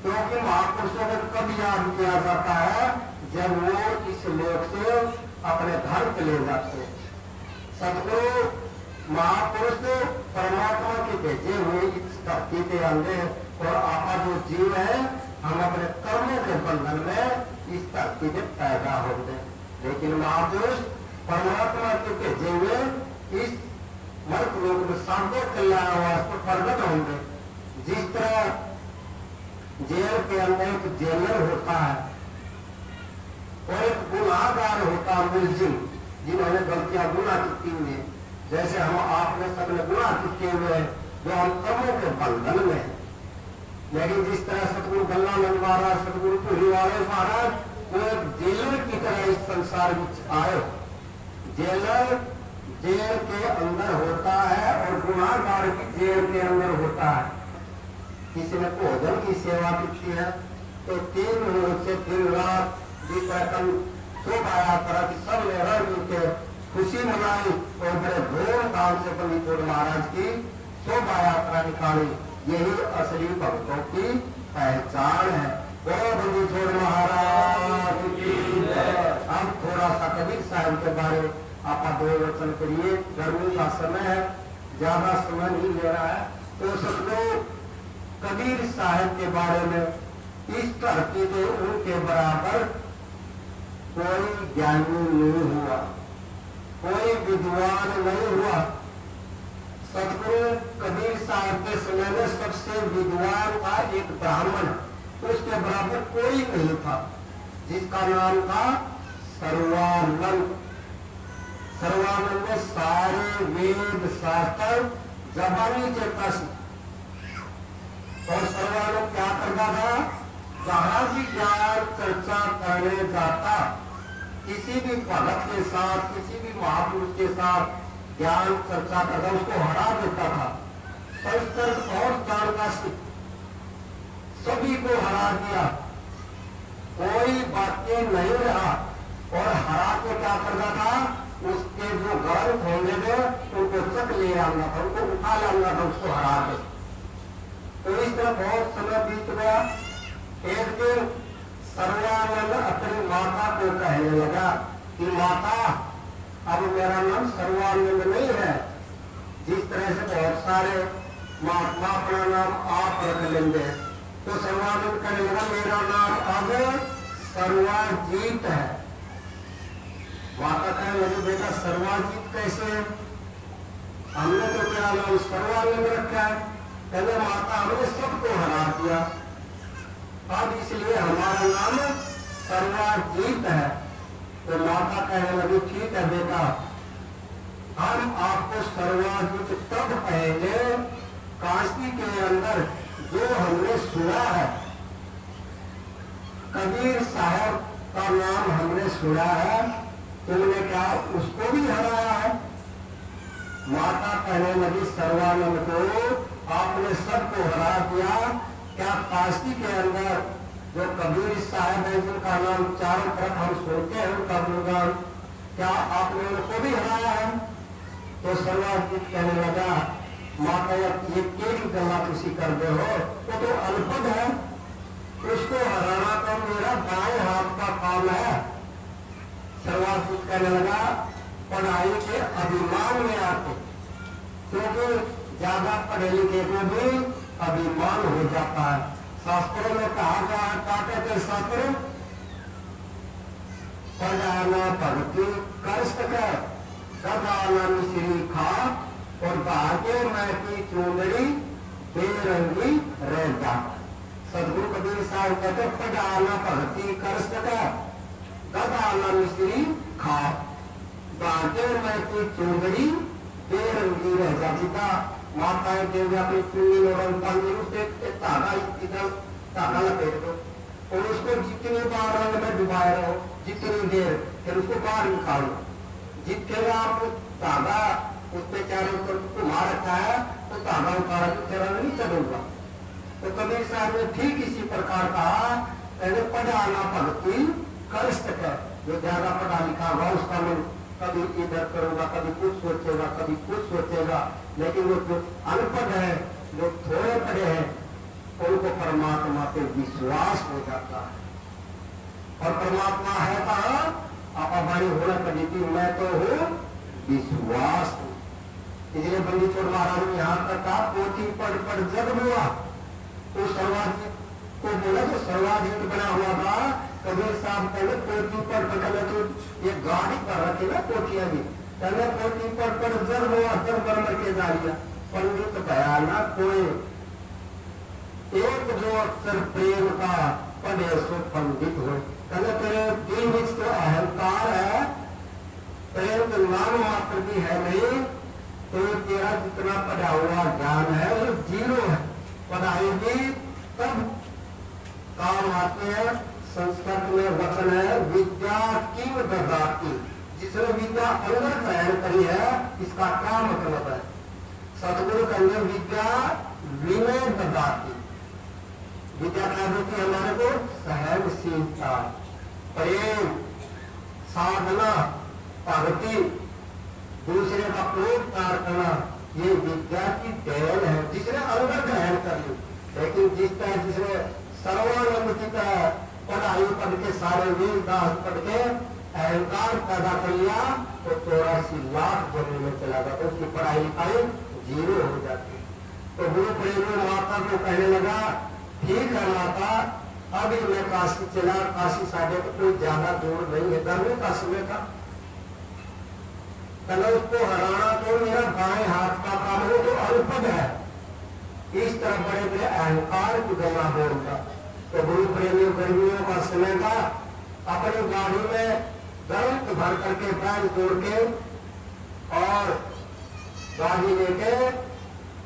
क्योंकि महापुरुषों को कब याद किया जाता है जब वो इस लोक से अपने घर चले जाते हैं। सतगुरु महापुरुष परमात्मा के भेजे हुए इस धरती के अंदर और आपका जो जीव है हम अपने कर्मों के बंधन में इस धरती में पैदा होंगे, लेकिन महापुरुष परमात्मा के भेजे हुए इस मर्त लोक में साधे कल्याण वास्तव प्रकट होंगे। जिस तरह जेल के अंदर एक जेलर होता है और एक गुनाहगार होता है, मुलजिम जिन्होंने गलतियां गुनाह की हुई, जैसे हम आपने सबने गुनाह किए हुए जो हम कर्मों के बंधन में। लेकिन जिस तरह सतगुरु गंगानंद महाराज सतगुरु पुरीवाले महाराज वो एक जेलर की तरह इस संसार में आए। जेलर जेल के अंदर होता है और गुनाहगार भी जेल के अंदर होता है। किसी ने भोजन की सेवा की है तो 3 मिनट से 3 रात जिस तरह कल शोभाया करा कि सब ने रह के खुशी मनाई और बड़े धूमधाम से बंदीछोड़ महाराज की शोभा यात्रा निकाली। यही असली भक्तों की पहचान है। बोलो बंदीछोड़ महाराज की जय। अब थोड़ा सा कबीर साहब के बारे आप 2 वचन करिए, गर्मी का समय है, ज्यादा समय नहीं ले रहा है। तो सतगुरु कबीर साहब के बारे में इस धरती के उनके बराबर कोई ज्ञानी नहीं हुआ, कोई विद्वान नहीं हुआ। सतगुरु कबीर साहब के समय में सबसे विद्वान था एक ब्राह्मण, उसके बराबर कोई नहीं था, जिसका नाम था सर्वानंद। सर्वानंद ने सारे वेद शास्त्र जबानी चेता सी और सर्वानंद क्या करता था, जहां भी ज्ञान चर्चा करने जाता किसी भी भगत के साथ किसी भी महापुरुष के साथ ज्ञान चर्चा करता उसको हरा देता था। संस्कृत और जानता सभी को हरा दिया, कोई बाकी नहीं रहा और हरा के क्या करता था, उसके जो ग्रंथ होंगे थे उनको चक ले आना था, उनको उठा लाना था उसको हरा के। तो इस तरह बहुत समय बीत गया। एक दिन सर्वानंद अपनी माता को कहने लगा कि माता अब मेरा नाम सर्वानंद नहीं है। जिस तरह से बहुत सारे महात्मा अपना नाम आप रख लेंगे, तो सर्वानंद कहने लगा मेरा नाम अब सर्वाजीत है। माता कहने लगी बेटा सर्वाजीत कैसे, हमने तो तेरा नाम सर्वानंद रखा है। कहने माता हमने सबको हरा दिया, अब इसलिए हमारा नाम सर्वाजीत है। तो माता कहने लगी ठीक है बेटा, हम आपको सर्वाजीत तब कहेंगे काशी के अंदर जो हमने सुना है, कबीर साहब का नाम हमने सुना है, तुमने क्या उसको भी हराया है। माता कहने लगी सर्वानंद को आपने सबको हरा दिया, क्या काशी के अंदर जो कबीर साहब है जिनका नाम चारों तरफ हम सुनते हैं उनका गुणगान, क्या आपने उनको भी हराया है। तो सर्वाजीत कहने लगा माता ये केड़ी गला तुसी कर दे हो, वो तो अनपढ़ है, उसको हराना तो मेरा बाएं हाथ का काम है। सर्वाजीत कहने लगा पढ़ाई के अभिमान में आते, क्योंकि ज्यादा पढ़े लिखे को भी अभिमान हो जाता है। शास्त्रों में कहा गया क्या कहते शास्त्र, पढ़ाना भक्ति कर सके सदाना मिश्री खा और भागे मैं की चूंदड़ी बेरंगी रह जाता। सदगुरु कबीर साहब कहते पढ़ाना भक्ति कर सका गदाना मिश्री खा बाटे में की चुंदड़ी बेरंगी रह जाती था माताएं देवी अपनी चुन्नी में रंग पानी उससे धागा इधर धागा लपेट दो और उसको जितनी बार रंग में डुबाए रहो जितनी देर फिर उसको बाहर निकालो जितने आप धागा उस पे चारों तरफ घुमा रखा है तो धागा उतारा तो तेरा नहीं चलूंगा। तो कबीर साहब ने ठीक इसी प्रकार कहा पहले पढ़ाना भक्ति कर सके जो ज्यादा पढ़ा लिखा होगा उसका मन कभी इधर करूंगा कभी कुछ सोचेगा कभी कुछ सोचेगा लेकिन वो जो अनपढ़ है जो थोड़े पढ़े हैं उनको परमात्मा पे विश्वास हो जाता है और परमात्मा है कहा आप हमारी होना पड़ी थी मैं तो हूँ विश्वास हूँ। इसलिए बंदी छोड़ महाराज ने यहाँ तक कहा पोथी पढ़ जग हुआ तो सर्वाधिक को बोला जो सर्वाधिक बना हुआ था कबीर साहब पहले पोथी पढ़ तो ये गाड़ी कर रखे ना पोथियां भी पहले पोथी पढ़ जग हुआ जब बरमर के जारिया पंडित बयाना कोई एक जो अक्षर प्रेम का पढ़े सो पंडित हो कहते तेरे दिल में तो अहंकार है प्रेम तो नाम मात्र भी है नहीं तो तेरा जितना पढ़ा हुआ ज्ञान है वो जीरो है पढ़ाई भी तब काम आते हैं। संस्कृत में वचन है विद्या की ददाती जिसने विद्या अंदर ग्रहण करी है इसका क्या मतलब है सदगुरु कहते विद्या विनय ददाती विद्या क्या देती है हमारे को सहनशीलता प्रेम साधना भक्ति दूसरे का क्रोध त्याग करना ये विद्या की देन है जिसने अंदर ग्रहण कर ली। लेकिन जिस तरह जिसने सर्वानंद की तरह पढ़ाई पढ़ के सारे वेद दास पढ़ के अहंकार पैदा कर लिया तो 84 लाख जमीन में चला जाता उसकी पढ़ाई लिखाई जीरो हो जाती। तो गुरु प्रेमी माता को कहने लगा ठीक है माता अभी मैं काशी चला काशी साढ़े को कोई ज्यादा दूर नहीं है दरवे काशी में था पहले उसको हराना तो मेरा बाएं हाथ का काम हो तो अल्पद है इस तरह बड़े बड़े अहंकार की गला बोलता। तो गुरु प्रेमी गर्मियों का समय था अपनी गाड़ी में गर्म भर करके बैग जोड़ के और गाड़ी लेके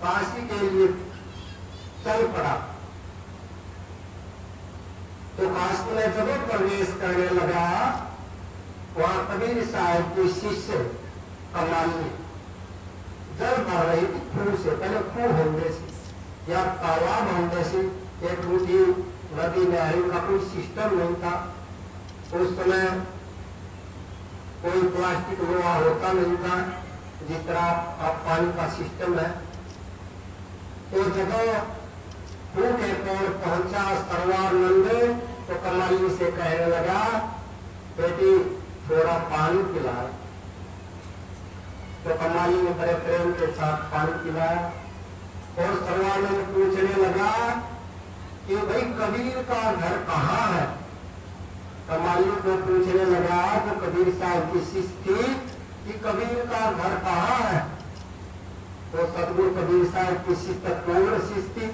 काशी के लिए चल पड़ा। तो काशी में जब प्रवेश करने लगा वहां कबीर साहब की शिष्य कमाली जल भर रही थी खूह से पहले खूह होंगे से या तालाब होंगे से एक टूटी नदी नहर का कोई सिस्टम नहीं था उस समय कोई प्लास्टिक लोहा होता नहीं था जिस तरह अब पानी का सिस्टम है। तो जब खूह के पार पहुंचा सर्वानंद तो कमाली से कहने लगा बेटी थोड़ा पानी पिला। तो कमाली ने बड़े प्रेम के साथ पानी पिलाया और सर्वानंद पूछने लगा कि भाई कबीर का घर कहाँ है। कमाली को पूछने लगा तो कबीर साहब की शिष्य थी कि कबीर का घर कहाँ है। तो सतगुरु कबीर साहब की शिष्य पूर्ण शिष्य थी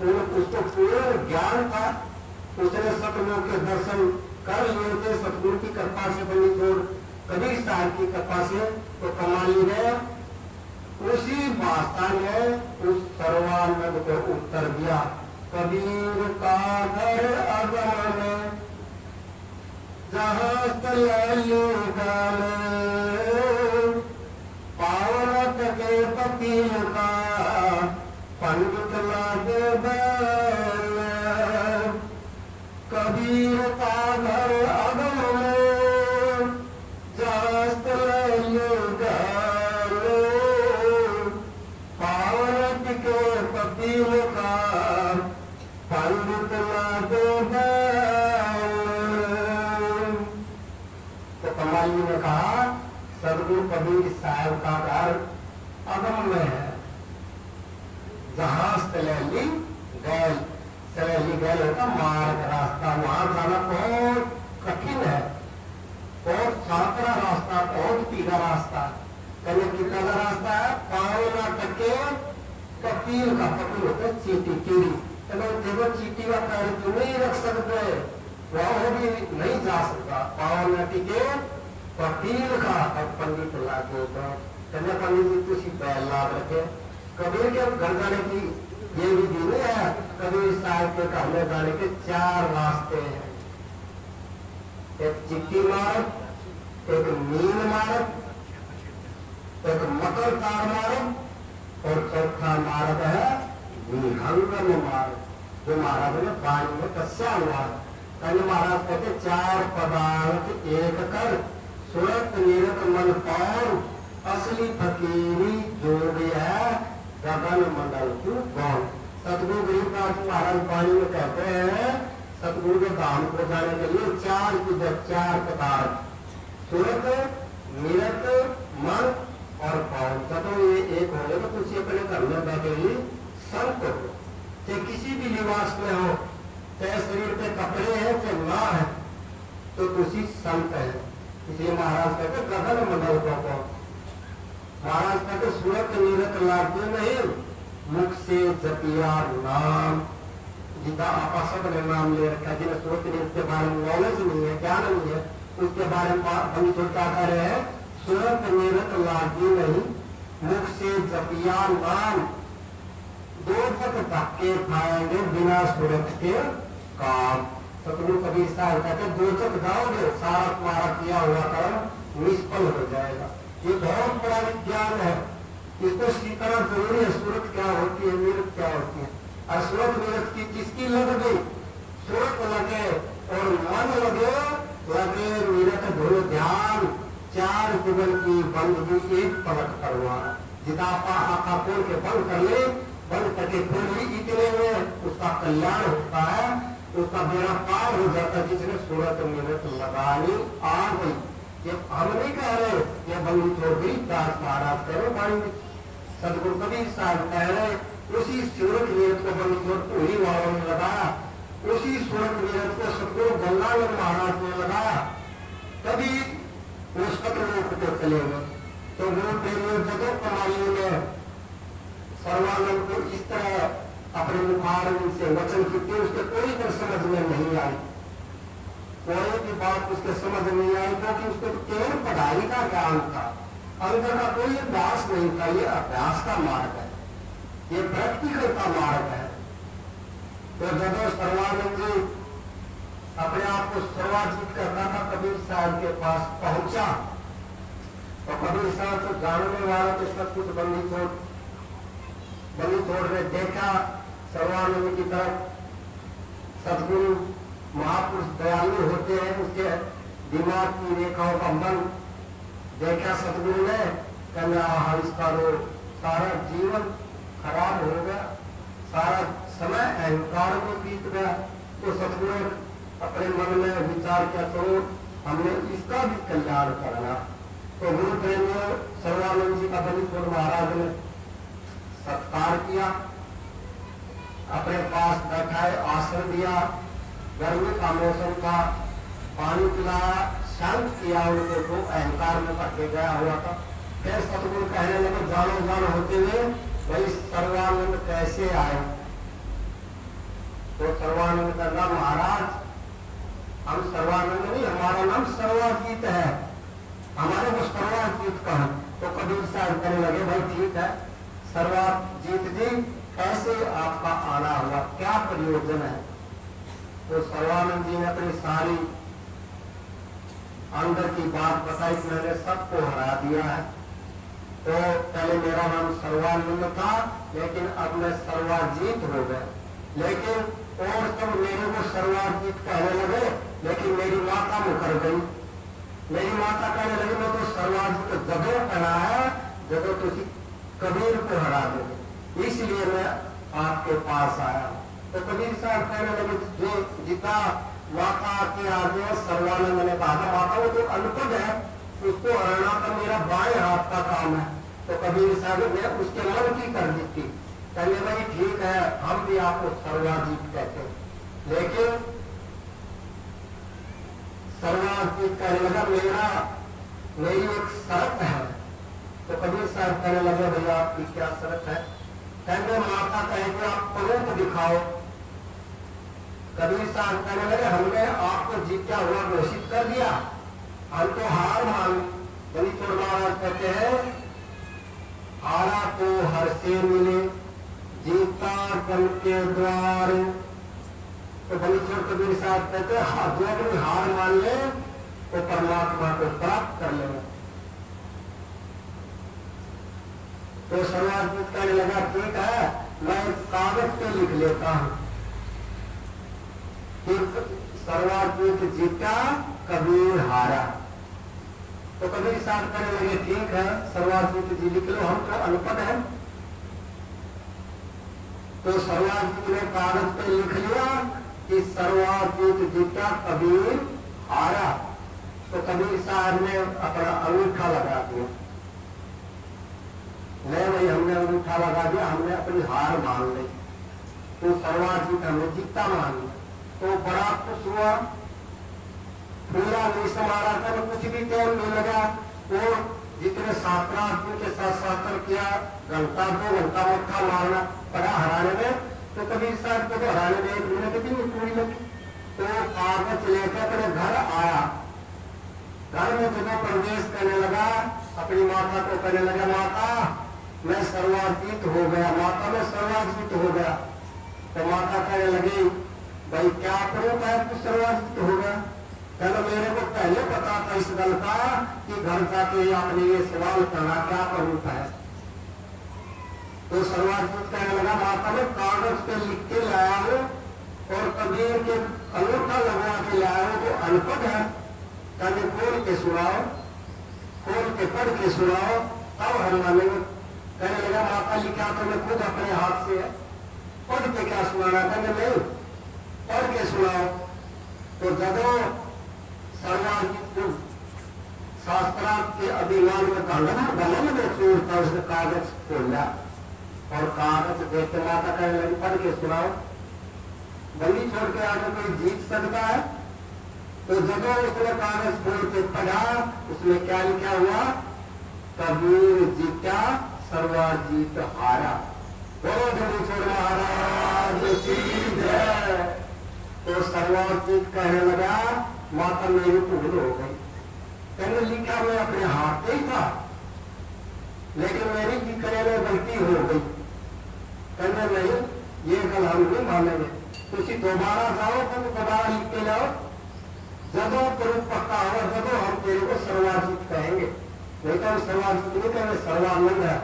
उसको पूर्ण ज्ञान था उसने सतगुरु के दर्शन कर लिए थे सतगुरु की कृपा से बनी छोड़ कबीर साहब की कृपा से। तो कमाली ने उसी भाषा में उस सर्वानंद को उत्तर दिया कबीर का घर अगम में जहाँ पावनत के पतिल का पंडित लागे बैल कबीर का घर अगम में जहाँ पावनत के पतिल का पंडित लागे बैल। तो कमाली ने कहा सदगुरु कबीर साहब का घर अगम में है जहां सलेली गैल होता मार्ग रास्ता वहां जाना बहुत कठिन है बहुत साकरा रास्ता बहुत पीला रास्ता कहने कितना रास्ता है पाँव ना टके कपील का पपील होता है चीटी कीड़ी तो मैं देखो चीटी का पैर क्यों नहीं रख सकते, वह भी नहीं जा सकता, पाँव न टिके वकील का और पंडित लागे तो कहने पंडित जी तुझी बैल लाद रखे। कबीर के घर जाने की ये भी दिन है, कबीर साहब के कहने जाने के 4 रास्ते हैं, एक चिट्ठी मार्ग, एक मीन मार्ग, एक मकर तार मार्ग और चौथा मार्ग है विहंगम मार्ग, जो महाराज ने पानी में कस्या हुआ। कहने महाराज कहते 4 पदार्थ एक कर सुरत निरत मन पार, असली फकीरी जो भी है गगन मंडल की कौन। सतगुरु गरीबनाथ महाराज पानी में कहते हैं सतगुरु के धाम को जाने के लिए 4 पदार्थ सुरत निरत मन और पावन। तो ये एक हो गए तो तुझे अपने घर में बैठे ही संत हो, चाहे किसी भी लिबास में हो, चाहे शरीर पे कपड़े हैं चाहे ना है, तो तुझी संत है। इसलिए महाराज कहते गगन मंडल को महाराज कहते सूरत निरत लागे नहीं, मुख से जपिया नाम। जितना आप सबने नाम ले रखा है, जिन्हें सूरत निरत के बारे में नॉलेज नहीं है, ज्ञान नहीं है, उसके बारे में हम क्या कर रहे हैं, सूरत निरत लागे नहीं, मुख से जपिया नाम। 2 तक धक्के खाएंगे बिना सूरत के काम। सतगुरु कबीर साहब कहते 2 तक जाओगे सारा तुम्हारा किया हुआ कर्म निष्फल हो जाएगा। ये बहुत बड़ा विज्ञान है, इसको सीखना जरूरी है। सूरत क्या होती है, निरत क्या होती है, और सूरत निरत की जिसकी लग गई, सूरत लगे और मन लगे निरत धुल ध्यान, 4 जुगल की बंदगी 1 पलक करवा। जितना आखा खोल के बंद कर ले, बंद करके खोल ली, इतने में उसका कल्याण होता है, उसका बेड़ा पार हो जाता है। जिसने सूरत निरत लगानी आ गई, ये हम नहीं कह रहे ये बंदी छोड़ गई दास महाराज करो पानी। सतगुरु कबीर साहब कह रहे उसी सूरत निरत को बंदी छोड़ पूरी वालों ने लगाया, उसी सूरत निरत को सतगुरु गंगाधर महाराज ने लगाया, तभी वो सतलोक को चले गए। तो गुरु प्रेमियों जगह कमाइयों ने सर्वानंद को इस तरह अपने मुखारविंद से वचन किए, उसके कोई पर समझ में नहीं आई, कोई भी बात उसके समझ नहीं आई, क्योंकि उसको केवल पढ़ाई का ज्ञान था, अंदर का कोई अभ्यास नहीं था। ये अभ्यास का मार्ग है, ये प्रैक्टिकल का मार्ग है। तो जब सर्वानंद जी अपने आप को सर्वाजीत करना था, कबीर साहब के पास पहुंचा, तो कबीर साहब को जानने वाला तो सब कुछ बंदी छोड़ ने देखा सर्वानंद की तरफ। सदगुरु महापुरुष दयालु होते हैं, उसके दिमाग की रेखाओं का मन देखा सदगुरु ने, कहना इसका रो सारा जीवन खराब हो गया, सारा समय अहंकार में बीत गया। तो सदगुरु अपने मन में विचार किया करो हमने इसका भी कल्याण करना। तो गुरु प्रेमियों सर्वानंद जी का बलिपुर महाराज ने सत्कार किया, अपने पास बैठाए, आसन दिया, गर्मी का मौसम था, पानी पिलाया, शांत किया उनको जो अहंकार में पकड़े गया हुआ था। फिर सतगुरु कहने लगे जानो जानो होते हुए भाई सर्वानंद कैसे आए। तो सर्वानंद का नाम महाराज हम सर्वानंद नहीं, हमारा नाम सर्वाजीत है, हमारे को सर्वाजीत का है। तो कबीर साहब कहने लगे भाई ठीक है सर्वाजीत जी कैसे आपका आना हुआ, क्या प्रयोजन है। तो सर्वानंद जी ने अपनी सारी अंदर की बात बताई, मैंने सबको हरा दिया है। तो पहले मेरा नाम सर्वानंद था, लेकिन अब मैं सर्वाजीत हो गया। लेकिन और सब मेरे को सर्वाजीत कहने लगे, लेकिन मेरी माता मुकर गई। मेरी माता कहने लगी मैं तो सर्वाजीत जगह पहना है जब तुझी कबीर को हरा दे, इसलिए मैं आपके पास आया। तो कबीर साहब कहने लगे जो जितना माता के आगे सर्वानंद ने कहा माता वो तो अनपढ़ है, उसको हराना तो मेरा बाएं हाथ का काम है। तो कबीर साहब ने उसके मन की कर दी थी, कहने भाई ठीक है हम भी आपको सर्वाजीत कहते हैं, लेकिन सर्वाजीत कहने लगा मेरी एक शर्त है। तो कबीर साहब कहने लगे भैया आपकी क्या शर्त है। कहने माता कहे कि आप पलक दिखाओ, कबीर साहब कहने लगे हमने आपको जीता हुआ घोषित कर दिया, हम तो हार मान। बलि छोड़ महाराज कहते हैं हारा तो हर से मिले जीता कल के द्वार। तो बलि छोड़ कबीर साहब कहते हैं जो अपनी हार मान ले तो परमात्मा को प्राप्त कर लेगा। तो सर्वाधिक कहने लगा ठीक है मैं कागज पे लिख लेता हूं कि सर्वाधिक जीता कबीर हारा। तो कबीर साहब कहने लगे ठीक है सर्वाधिक जी लिख लो, हम तो अनपढ़ हैं। तो सर्वाधिक ने कागज पे लिख लिया कि सर्वाधिक जीता कबीर हारा। तो कबीर साहब ने अपना अंगूठा लगा दिया, नहीं भाई हमने अंगूठा लगा दिया, हमने अपनी हार मान ली। तो सर्वाधिक हमने जीता मान लिया। तो बड़ा खुश हुआ, पूरा नहीं समारा था, कुछ भी टाइम नहीं लगा। वो जितने शास्त्रार्थ के साथ शास्त्र किया, घंटा 2 घंटा मत्था मारना पड़ा हराने में। तो कबीर साहब को तो हराने में 1 मिनट भी नहीं पूरी लगी। तो कागज लेकर अपने घर आया, घर में जब प्रवेश करने लगा अपनी माता को कहने लगा माता मैं सर्वातीत हो गया, माता मैं सर्वातीत हो गया। तो माता कहने लगी भाई क्या करूं मैं तू सर्वातीत हो गया। कहना मेरे को पहले पता था इस गल का कि घर जाके आपने ये सवाल करना क्या करूं है। तो सर्वातीत कहने लगा माता मैं कागज पे लिख के लाया हूं और कबीर के अंगूठा लगा के लाया हूं जो अनपढ़ है। कहने खोल के सुनाओ, खोल के पढ़ के सुनाओ तब हम मानेंगे। कहने लगा माता लिखा तो मैं खुद अपने हाथ से है, पढ़ के क्या सुनाना। कहने नहीं पढ़ के सुनाओ। तो जब सर्वाधिक शास्त्रार्थ के अभिमान में गलन में छोड़ता उसने कागज खोला और कागज देखते माता कहने लगी पढ़ के सुनाओ। बलि छोड़ के आगे कोई जीत सकता है। तो जब उसने कागज खोल के पढ़ा उसमें क्या लिखा हुआ कबीर जीता सर्वाजीत हारा। बोलो बलि छोड़ महाराज की जय। तो सर्वाजीत कहने लगा माता मेरी भूल हो गई। कहने लिखा मैं अपने हाथ से ही था लेकिन मेरी लिखने में गलती हो गई। कहने नहीं ये गल हम नहीं मानेंगे, तुम दोबारा जाओ तो दोबारा लिख के लाओ। जब पुरुष पक्का होगा जब हम तेरे को सर्वाजीत कहेंगे, नहीं तो हम सर्वाजीत नहीं कहेंगे सर्वानंद है।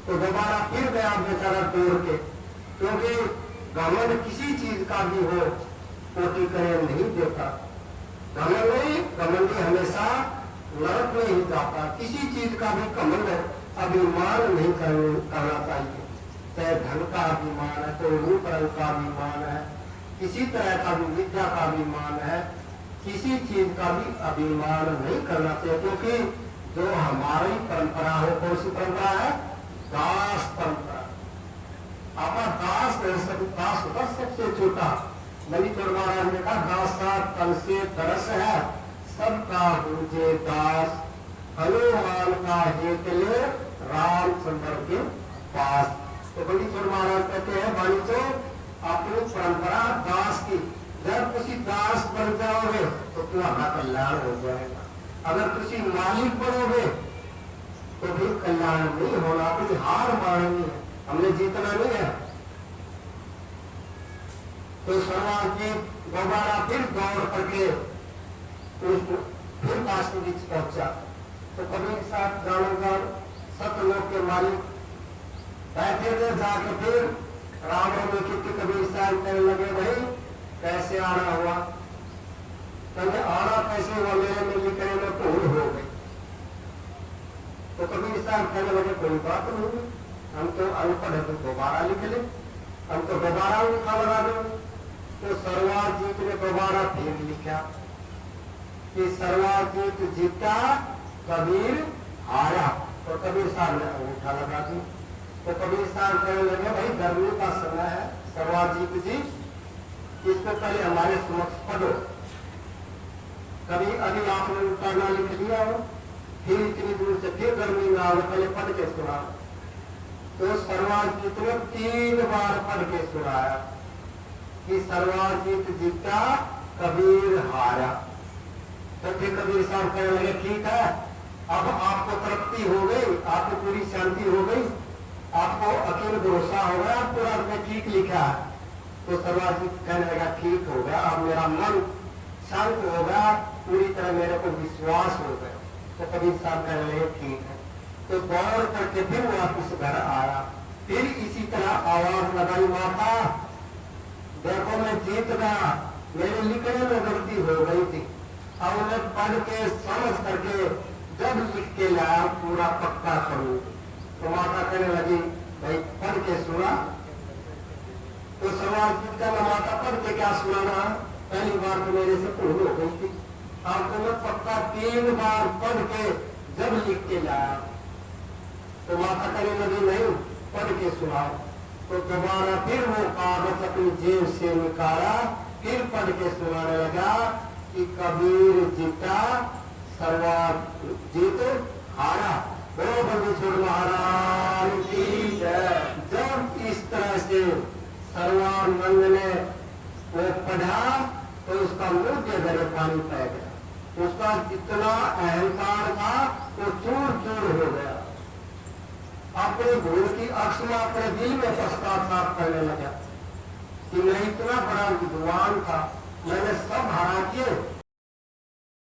तो दोबारा फिर गया बेचारा तोड़ के, क्योंकि घमंड किसी चीज का भी हो कोटि करे नहीं देता। घमंड नहीं, घमंडी हमेशा नरक में ही जाता। किसी चीज का भी घमंड अभिमान नहीं करना चाहिए, चाहे धन का अभिमान है, तो रूप रंग का अभिमान है, किसी तरह का भी विद्या का अभिमान है, किसी चीज का भी अभिमान नहीं करना चाहिए। क्योंकि जो हमारी परंपरा हो, कौन सी परंपरा है? दास परंपरा। आपका दास दास होता सबसे छोटा। बलि छोड़ महाराज ने कहा दासा तन से तरस है सबका पूजे दास, हनुमान का हेत ले रामचंद्र के पास। तो बलि छोड़ महाराज कहते हैं बाली जो अपनी परंपरा दास की, जब किसी दास बन जाओगे तो तुम्हारा कल्याण हो जाएगा। अगर किसी मालिक बनोगे तो भी कल्याण नहीं होना, कुछ हार मानेंगे, हमने जीतना नहीं है। तो सर्वाजीत दोबारा फिर दौड़ करके फिर काशी बीच पहुंचा। तो कबीर साहब जानो सतलोक के मालिक बैठे थे, जाके फिर राम में कबीर साहब कहने लगे भाई कैसे आना हुआ। कहते आना कैसे हुआ, मेरे में लिखने में भूल हो गई। तो कबीर साहब कहने लगे कोई बात नहीं, हम तो अनपढ़ तो दोबारा लिख ले, हम तो दोबारा लिखा लगा देंगे। तो सर्वाजीत ने दोबारा फिर लिखा कि सर्वाजीत जीता कबीर हारा। तो कबीर साहब ने अंगूठा लगा दी। तो कबीर साहब कहने लगे भाई गर्मी का समय है, सर्वाजीत जी इसको पहले हमारे समक्ष पढ़ो। कभी अभी आपने उतारना लिख लिया हो, फिर इतनी दूर से फिर गर्मी में आओ, पहले पढ़ के सुना। तो सर्वाजीत ने 3 बार पढ़ के सुनाया। कि सर्वाजीत जीता कबीर हारा। तो फिर कबीर साहब कहने लगे ठीक है, अब आपको तृप्ति हो गई, आपको पूरी शांति हो गई, आपको अकेले भरोसा हो गया, पूरा में ठीक लिखा है। तो सर्वाजीत कहने लगा ठीक हो गया, अब मेरा मन शांत हो गया, पूरी तरह मेरे को विश्वास हो गया। तो कबीर साहब कहने लगे ठीक है। तो दौड़ करके फिर वापिस घर आया, फिर इसी तरह आवाज लगाई माता देखो मैं जीत गया, मेरे लिखने में गलती हो गई थी, अब मैं पढ़ के समझ करके जब लिख के लाया पूरा पक्का करूं। तो माता कहने लगी भाई पढ़ के सुना। तो सवाल का माता पढ़ के क्या सुनाना, पहली बार तो मेरे से भूल हो गई थी, आपको मैं पक्का 3 बार पढ़ के जब लिख के लाया। तो माता कहने लगी नहीं पढ़ के सुनाओ। तो दोबारा फिर वो कागज अपनी जेब से निकाला, फिर पढ़ के सुनाने लगा कि कबीर जीता सर्वाजीत हारा। बोलो बंदीश्वर महाराज की जय। जब इस तरह से सर्वानंद ने वो पढ़ा तो उसका मुंह के घरे पानी पै गया, उसका जितना अहंकार था वो चूर चूर हो गया। अपने भूल की अक्ष में अपने दिल में पश्चाताप करने लगा कि मैं इतना बड़ा विद्वान था, मैंने सब हरा के